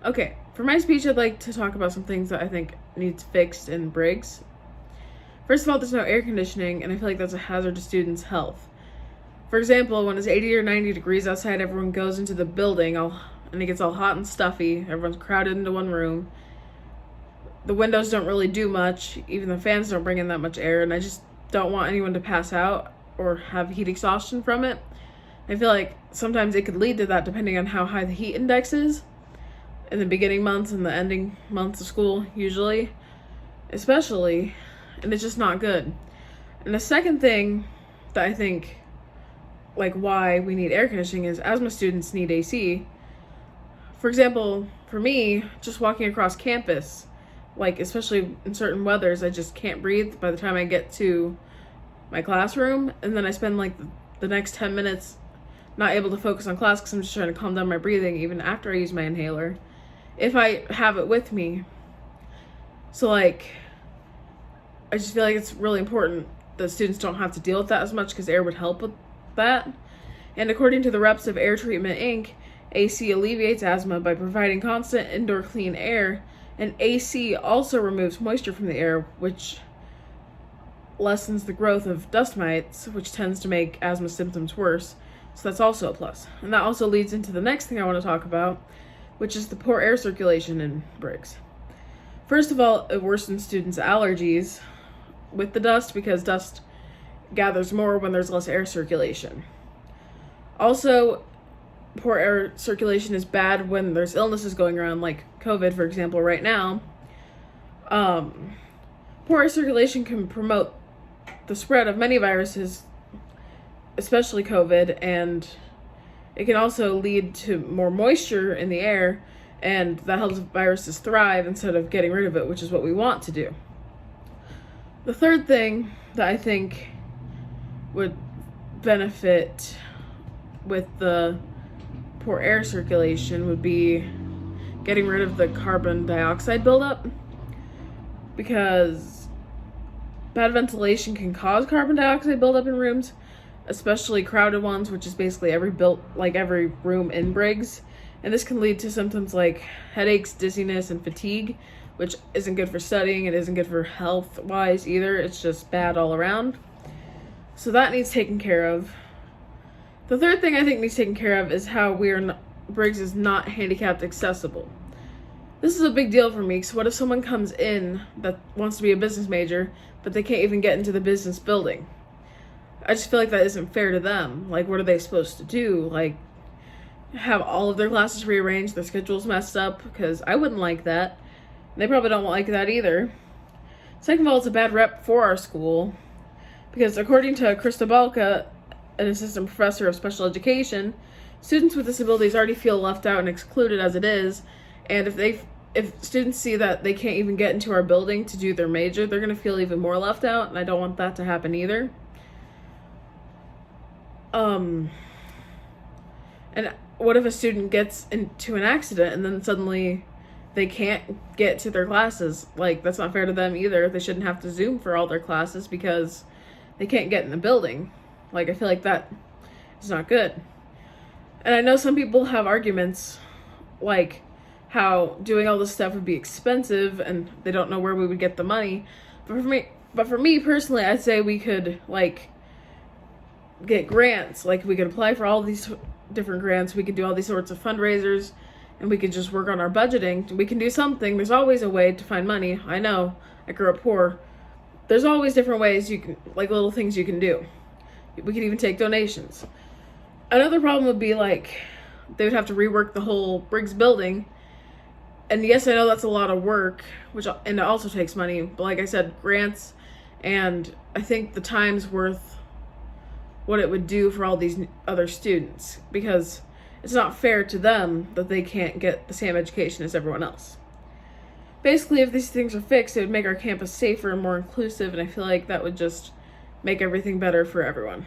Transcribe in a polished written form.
Okay, for my speech, I'd like to talk about some things that I think needs fixed in Briggs. First of all, there's no air conditioning, and I feel like that's a hazard to students' health. For example, when it's 80 or 90 degrees outside, everyone goes into the building and it gets all hot and stuffy. Everyone's crowded into one room. The windows don't really do much. Even the fans don't bring in that much air, and I just don't want anyone to pass out or have heat exhaustion from it. I feel like sometimes it could lead to that depending on how high the heat index is in the beginning months and the ending months of school, usually, especially, and it's just not good. And the second thing that I think, like, why we need air conditioning is asthma students need AC. For example, for me, just walking across campus, like, especially in certain weathers, I just can't breathe by the time I get to my classroom, and then I spend, like, the next 10 minutes not able to focus on class because I'm just trying to calm down my breathing even after I use my inhaler, if I have it with me. So, like, I just feel like it's really important that students don't have to deal with that as much because air would help with that. And according to the reps of Air Treatment Inc., AC alleviates asthma by providing constant indoor clean air, and AC also removes moisture from the air, which lessens the growth of dust mites, which tends to make asthma symptoms worse. So that's also a plus. And that also leads into the next thing I want to talk about, which is the poor air circulation in Briggs. First of all, it worsens students' allergies with the dust because dust gathers more when there's less air circulation. Also, poor air circulation is bad when there's illnesses going around, like COVID, for example, right now. Poor air circulation can promote the spread of many viruses, especially COVID, and it can also lead to more moisture in the air, and that helps viruses thrive instead of getting rid of it, which is what we want to do. The third thing that I think would benefit with the poor air circulation would be getting rid of the carbon dioxide buildup, because bad ventilation can cause carbon dioxide buildup in rooms, especially crowded ones, which is basically every room in Briggs. And this can lead to symptoms like headaches, dizziness, and fatigue, which isn't good for studying. It isn't good for health-wise either. It's just bad all around. So that needs taken care of. The third thing I think needs taken care of is how Briggs is not handicapped accessible. This is a big deal for me, because what if someone comes in that wants to be a business major, but they can't even get into the business building? I just feel like that isn't fair to them. Like, what are they supposed to do? Like, have all of their classes rearranged, their schedules messed up? Because I wouldn't like that. They probably don't like that either. Second of all, it's a bad rep for our school, because according to Krista Balka, an assistant professor of special education, students with disabilities already feel left out and excluded as it is, and if students see that they can't even get into our building to do their major, they're going to feel even more left out, and I don't want that to happen either. And what if a student gets into an accident and then suddenly they can't get to their classes? Like, that's not fair to them either. They shouldn't have to Zoom for all their classes because they can't get in the building. Like, I feel like that is not good. And I know some people have arguments, like how doing all this stuff would be expensive and they don't know where we would get the money. But for me personally, I'd say we could, like, get grants. Like, we could apply for all these different grants. We could do all these sorts of fundraisers, and we could just work on our budgeting. We can do something. There's always a way to find money. I know, I grew up poor. There's always different ways you can, like, little things you can do. We could even take donations. Another problem would be, like, they would have to rework the whole Briggs building. And yes, I know that's a lot of work, and it also takes money. But like I said, grants, and I think the time's worth what it would do for all these other students, because it's not fair to them that they can't get the same education as everyone else. Basically, if these things are fixed, it would make our campus safer and more inclusive, and I feel like that would just make everything better for everyone.